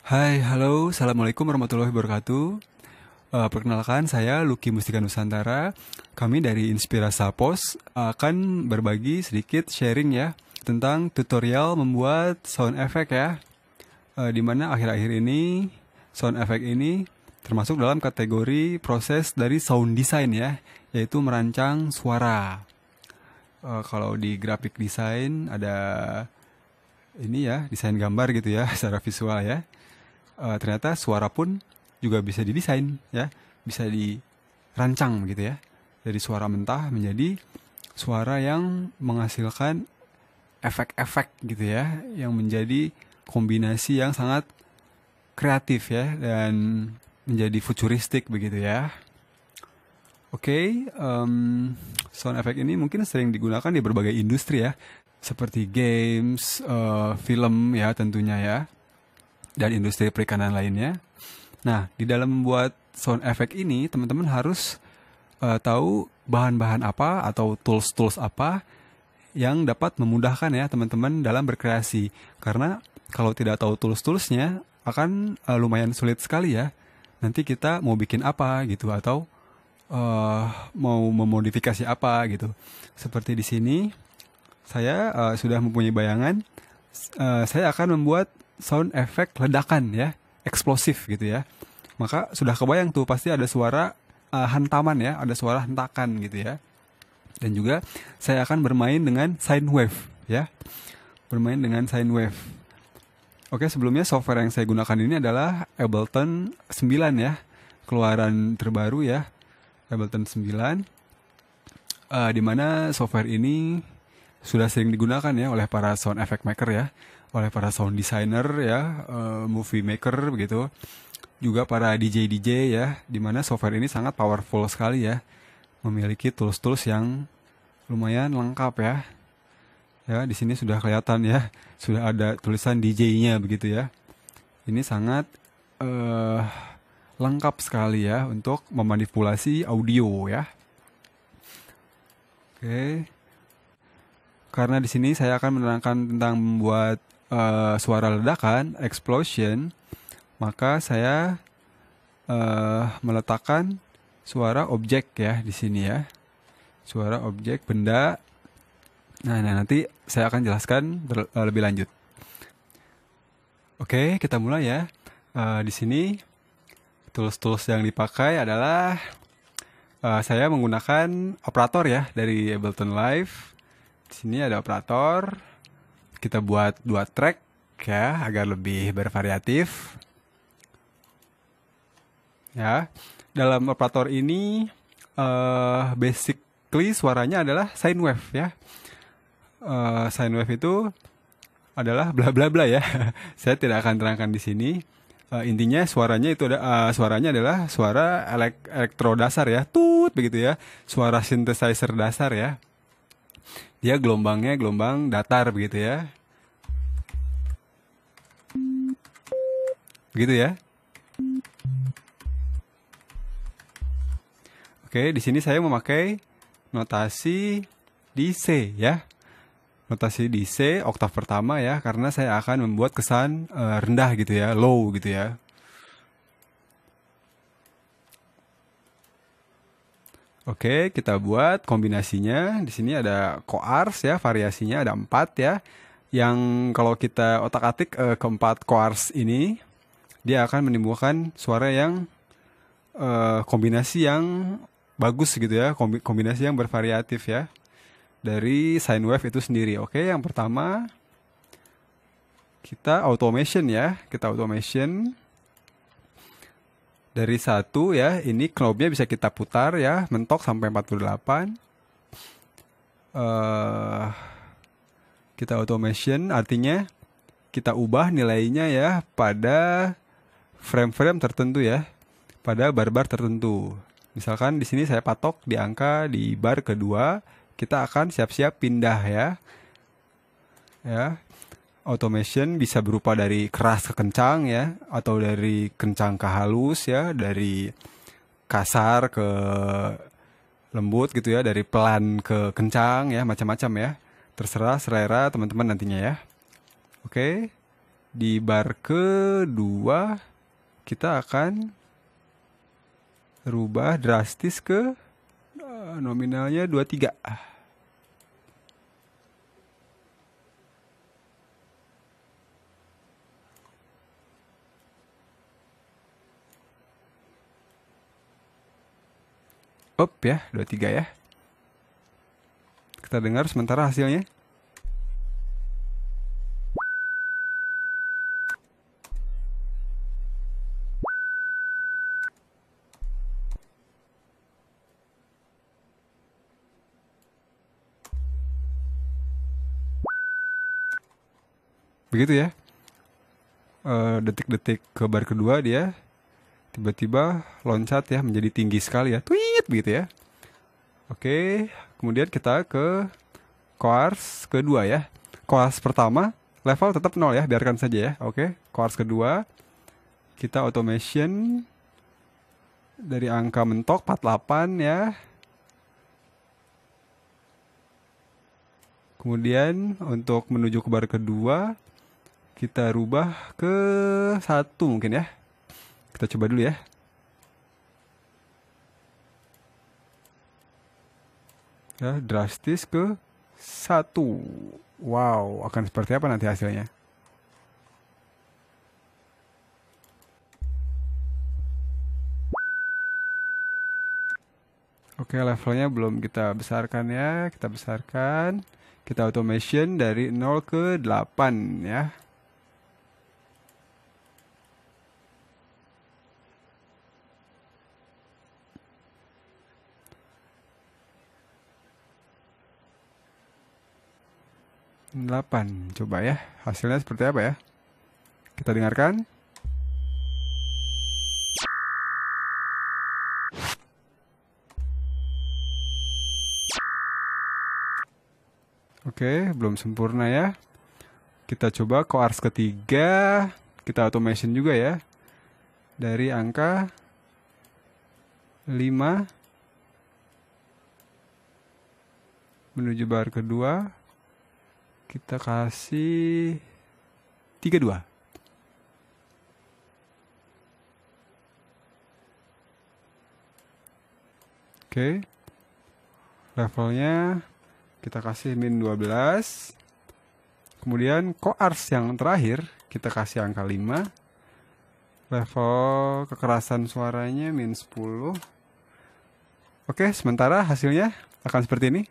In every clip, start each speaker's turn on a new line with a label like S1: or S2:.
S1: Hai, halo, Assalamualaikum warahmatullahi wabarakatuh. Perkenalkan, saya Lucky Mustika Nusantara. Kami dari Inspirasa Pos akan berbagi sedikit sharing ya tentang tutorial membuat sound effect ya. Di mana akhir-akhir ini sound effect ini termasuk dalam kategori proses dari sound design ya, yaitu merancang suara. Kalau di graphic design ada ini ya, desain gambar gitu ya, secara visual ya. Ternyata suara pun juga bisa didesain ya, bisa dirancang gitu ya, dari suara mentah menjadi suara yang menghasilkan efek-efek gitu ya, yang menjadi kombinasi yang sangat kreatif ya dan menjadi futuristik begitu ya. Oke, sound effect ini mungkin sering digunakan di berbagai industri ya, seperti games, film ya tentunya ya, dan industri perikanan lainnya. Nah, di dalam membuat sound effect ini, teman-teman harus tahu bahan-bahan apa atau tools-tools apa yang dapat memudahkan ya teman-teman dalam berkreasi. Karena kalau tidak tahu tools-toolsnya, akan lumayan sulit sekali ya. Nanti kita mau bikin apa gitu atau mau memodifikasi apa gitu. Seperti di sini, saya sudah mempunyai bayangan. Saya akan membuat sound effect ledakan ya, eksplosif gitu ya. Maka sudah kebayang tuh pasti ada suara hantaman ya, ada suara hentakan gitu ya. Dan juga saya akan bermain dengan sine wave ya. Bermain dengan sine wave. Oke, sebelumnya software yang saya gunakan ini adalah Ableton 9 ya. Keluaran terbaru ya, Ableton 9. Di mana software ini sudah sering digunakan ya oleh para sound effect maker ya, oleh para sound designer ya, movie maker begitu, juga para DJ ya, dimana software ini sangat powerful sekali ya, memiliki tools-tools yang lumayan lengkap ya. Ya, di sini sudah kelihatan ya, sudah ada tulisan DJ-nya begitu ya. Ini sangat eh, lengkap sekali ya untuk memanipulasi audio ya. Oke. Karena di sini saya akan menerangkan tentang membuat suara ledakan, explosion, maka saya meletakkan suara objek ya di sini ya. Suara objek benda. Nah, nanti saya akan jelaskan lebih lanjut. Oke, kita mulai ya. Di sini tools-tools yang dipakai adalah saya menggunakan operator ya dari Ableton Live. Di sini ada operator. Kita buat 2 track ya agar lebih bervariatif. Ya, dalam operator ini basically suaranya adalah sine wave ya. Sine wave itu adalah bla bla bla ya. Saya tidak akan terangkan di sini. Intinya suaranya itu suaranya adalah suara elektro dasar ya, tut begitu ya. Suara synthesizer dasar ya. Dia gelombangnya gelombang datar begitu ya. Begitu ya. Oke, di sini saya memakai notasi di C ya. Notasi di C oktav pertama ya, karena saya akan membuat kesan rendah gitu ya, low gitu ya. Oke, kita buat kombinasinya. Di sini ada coarse ya, variasinya ada 4 ya. Yang kalau kita otak-atik keempat coarse ini, dia akan menimbulkan suara yang kombinasi yang bagus gitu ya, kombinasi yang bervariatif ya, dari sine wave itu sendiri. Oke, yang pertama kita automation ya, kita automation dari 1 ya, ini knobnya bisa kita putar ya, mentok sampai 48. Kita automation artinya kita ubah nilainya ya pada frame-frame tertentu ya, pada bar-bar tertentu. Misalkan di sini saya patok di angka di bar kedua, kita akan siap-siap pindah ya. Ya. Automation bisa berupa dari keras ke kencang ya, atau dari kencang ke halus ya, dari kasar ke lembut gitu ya, dari pelan ke kencang ya, macam-macam ya. Terserah selera teman-teman nantinya ya. Oke. Di bar kedua kita akan rubah drastis ke nominalnya 23. Up ya, 23 ya. Kita dengar sementara hasilnya. Begitu ya. Detik-detik ke bar kedua dia tiba-tiba loncat ya menjadi tinggi sekali ya. Tweet begitu ya. Oke, kemudian kita ke koars kedua ya. Koars pertama level tetap 0 ya, biarkan saja ya. Oke, koars kedua kita automation dari angka mentok 48 ya. Kemudian untuk menuju ke bar kedua kita rubah ke 1 mungkin ya. Kita coba dulu ya. Ya, drastis ke 1. Wow, akan seperti apa nanti hasilnya? Oke, levelnya belum kita besarkan ya. Kita besarkan. Kita automation dari 0 ke 8 ya. Delapan, coba ya hasilnya seperti apa ya, kita dengarkan. Oke, belum sempurna ya. Kita coba koars ketiga, kita automation juga ya. Dari angka 5 menuju bar kedua, kita kasih 32. Oke. Levelnya kita kasih min 12. Kemudian koars yang terakhir kita kasih angka 5. Level kekerasan suaranya min 10. Oke, sementara hasilnya akan seperti ini.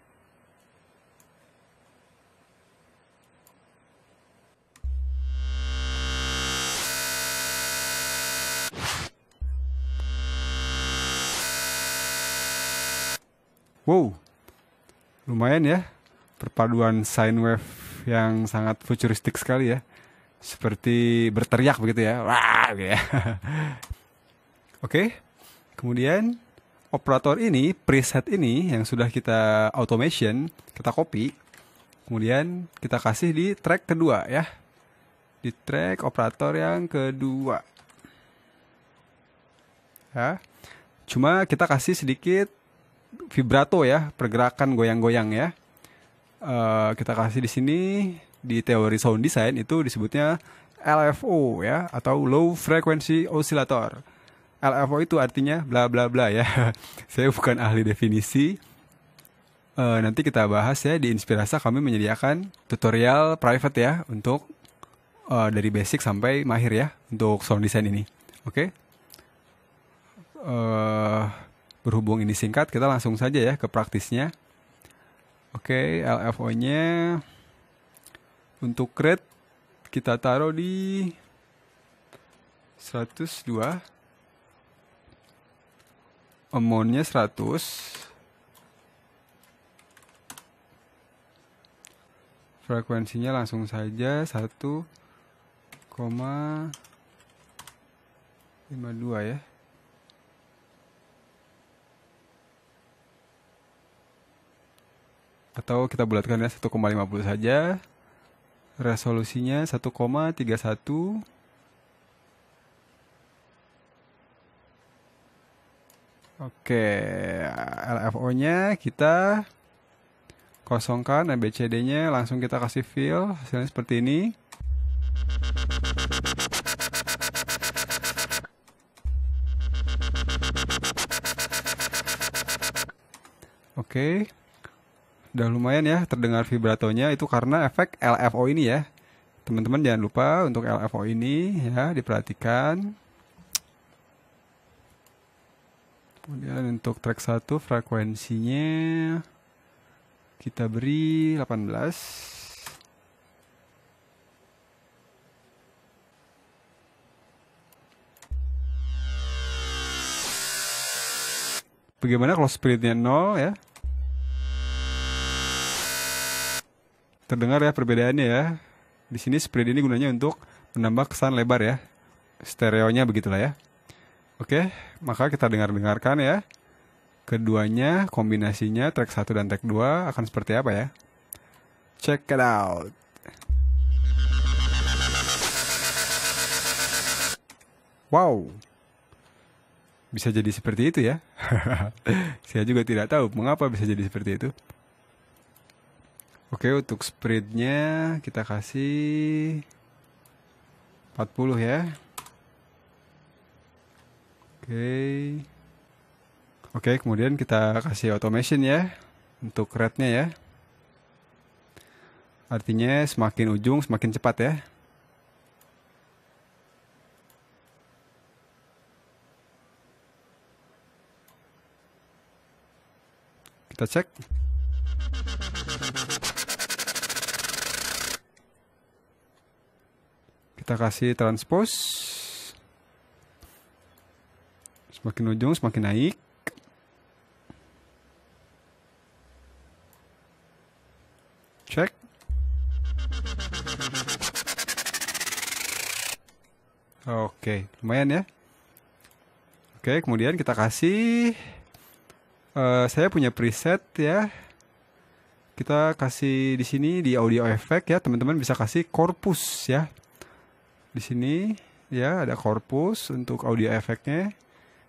S1: Wow, lumayan ya, perpaduan sine wave yang sangat futuristik sekali ya, seperti berteriak begitu ya, wah gitu ya. Oke, kemudian operator ini, preset ini yang sudah kita automation, kita copy, kemudian kita kasih di track kedua ya, di track operator yang kedua. Ya, cuma kita kasih sedikit vibrato ya, pergerakan goyang-goyang ya. Kita kasih di sini di teori sound design itu disebutnya LFO ya, atau low frequency oscillator. LFO itu artinya bla bla bla ya. Saya bukan ahli definisi. Nanti kita bahas ya, di Inspirasa kami menyediakan tutorial private ya untuk dari basic sampai mahir ya untuk sound design ini. Oke. Berhubung ini singkat, kita langsung saja ya ke praktisnya. Oke, LFO-nya untuk rate kita taruh di 102. Amount-nya 100. Frekuensinya langsung saja 1,52 ya. Atau kita bulatkan ya 1,50 saja. Resolusinya 1,31. Oke, LFO-nya kita kosongkan, ABCD-nya langsung kita kasih fill, hasilnya seperti ini. Oke, udah lumayan ya terdengar vibratonya, itu karena efek LFO ini ya. Teman-teman jangan lupa untuk LFO ini ya diperhatikan. Kemudian untuk track 1 frekuensinya kita beri 18. Bagaimana kalau speednya 0 ya? Terdengar ya perbedaannya ya. Di sini speed ini gunanya untuk menambah kesan lebar ya. Stereonya begitulah ya. Oke, maka kita dengarkan ya. Keduanya kombinasinya track 1 dan track 2 akan seperti apa ya? Check it out. Wow. Bisa jadi seperti itu ya. Saya juga tidak tahu mengapa bisa jadi seperti itu. Oke, untuk spreadnya kita kasih 40 ya. Oke, kemudian kita kasih automation ya untuk rate-nya ya. Artinya semakin ujung semakin cepat ya. Kita cek. Kita kasih transpose. Semakin ujung semakin naik. Cek. Oke, lumayan ya. Oke, kemudian kita kasih saya punya preset ya. Kita kasih di sini di audio effect ya, teman-teman bisa kasih corpus ya. Di sini ya ada corpus untuk audio efeknya.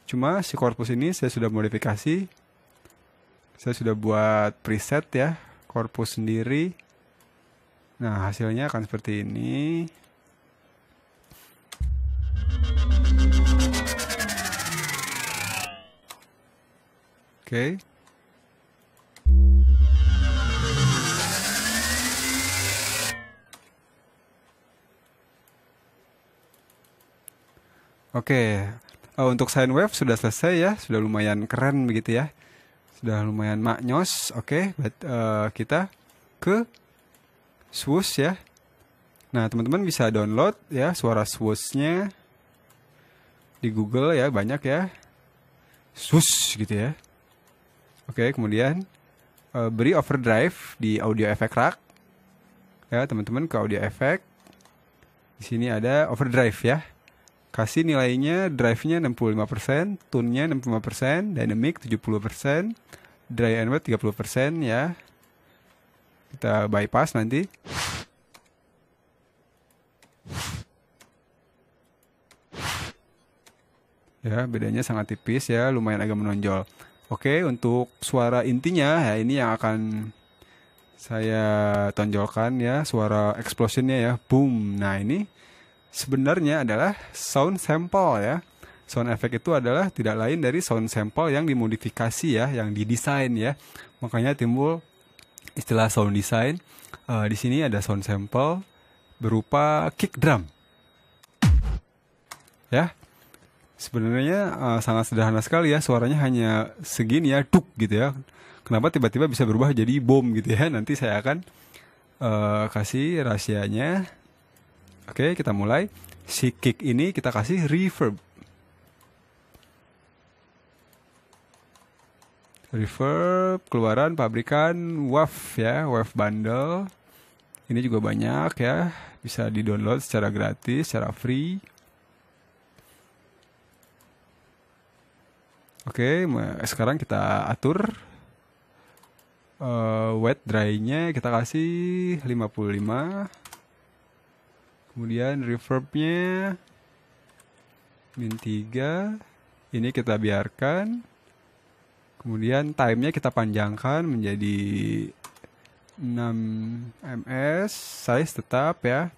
S1: Cuma si corpus ini saya sudah modifikasi. Saya sudah buat preset ya, corpus sendiri. Nah, hasilnya akan seperti ini. Oke. Oke, untuk sine wave sudah selesai ya, sudah lumayan keren begitu ya, sudah lumayan maknyos. Oke, kita ke swoosh ya. Nah, teman-teman bisa download ya suara swooshnya di Google ya, banyak ya, swoosh gitu ya. Oke, kemudian beri overdrive di audio effect rack ya, teman-teman ke audio effect. Di sini ada overdrive ya. Kasih nilainya, drive-nya 65%, tune-nya 65%, dynamic 70%, dry and wet 30% ya. Kita bypass nanti. Ya, bedanya sangat tipis ya, lumayan agak menonjol. Oke, untuk suara intinya ya, ini yang akan saya tonjolkan ya, suara explosion-nya ya, boom. Nah, ini sebenarnya adalah sound sample ya. Sound effect itu adalah tidak lain dari sound sample yang dimodifikasi ya, yang didesain ya. Makanya timbul istilah sound design. Di sini ada sound sample berupa kick drum. Ya. Sebenarnya sangat sederhana sekali ya, suaranya hanya segini ya, duk gitu ya. Kenapa tiba-tiba bisa berubah jadi bom gitu ya? Nanti saya akan kasih rahasianya. Oke, kita mulai. Si kick ini kita kasih reverb. Reverb keluaran pabrikan WAV ya, WAV bundle. Ini juga banyak ya, bisa di-download secara gratis, secara free. Oke, sekarang kita atur wet dry-nya kita kasih 55. Kemudian reverb-nya min 3. Ini kita biarkan. Kemudian time-nya kita panjangkan menjadi 6 ms. Size tetap ya.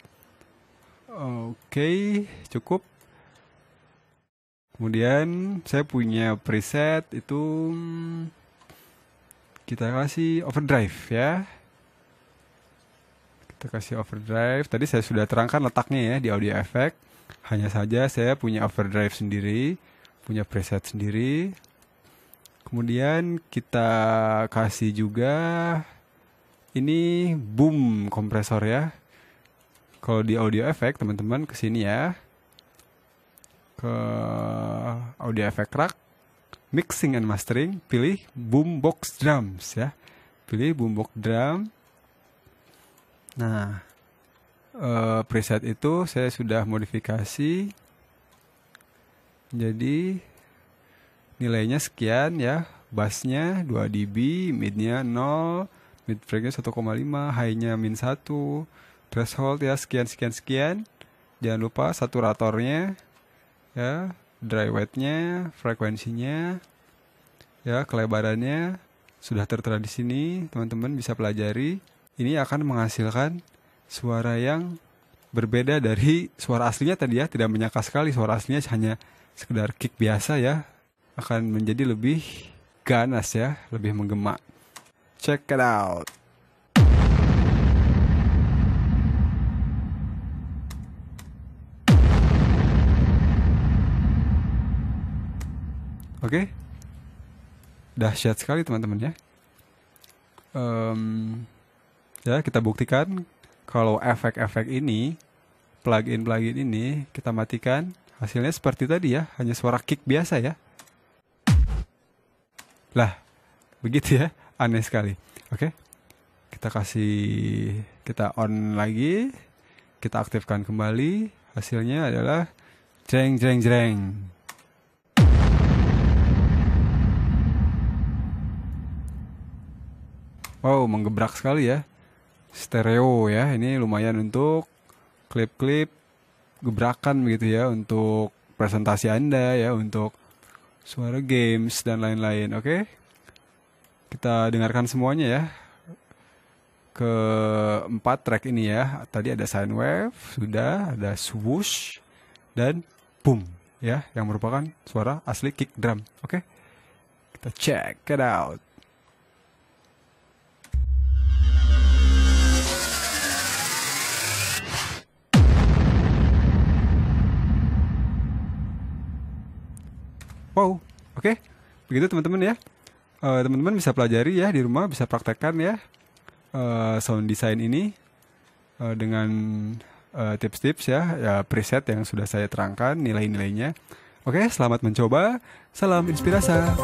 S1: Oke, cukup. Kemudian saya punya preset itu Kita kasih overdrive ya. Kita kasih overdrive. Tadi saya sudah terangkan letaknya ya di audio effect. Hanya saja saya punya overdrive sendiri, punya preset sendiri. Kemudian kita kasih juga ini boom kompresor ya. Kalau di audio effect teman-teman ke sini ya. Ke audio effect rack, mixing and mastering, pilih boombox drums ya. Pilih boombox drum. Nah, preset itu saya sudah modifikasi. Jadi nilainya sekian ya. Bassnya 2 dB, midnya 0, mid frequency 1,5, high-nya -1, threshold ya sekian. Jangan lupa saturatornya ya, dry wet-nya, frekuensinya ya, kelebarannya sudah tertera di sini. Teman-teman bisa pelajari. Ini akan menghasilkan suara yang berbeda dari suara aslinya tadi ya. Tidak menyangka sekali, suara aslinya hanya sekedar kick biasa ya. Akan menjadi lebih ganas ya, lebih menggema. Check it out. Oke. Dahsyat sekali teman-teman ya. Ya, kita buktikan kalau efek-efek ini, plugin ini kita matikan, hasilnya seperti tadi ya, hanya suara kick biasa ya. Lah, begitu ya, aneh sekali. Oke, kita on lagi, kita aktifkan kembali, hasilnya adalah jreng jreng jreng. Wow, menggebrak sekali ya. Stereo ya, ini lumayan untuk klip-klip gebrakan begitu ya, untuk presentasi Anda ya, untuk suara games dan lain-lain. Oke, kita dengarkan semuanya ya, keempat track ini ya. Tadi ada sine wave, sudah ada swoosh dan boom ya, yang merupakan suara asli kick drum. Oke, kita check it out. Wow, oke, begitu teman-teman ya. Teman-teman bisa pelajari ya di rumah, bisa praktekkan ya sound design ini dengan tips-tips ya, preset yang sudah saya terangkan, nilai-nilainya. Oke, selamat mencoba. Salam Inspirasa.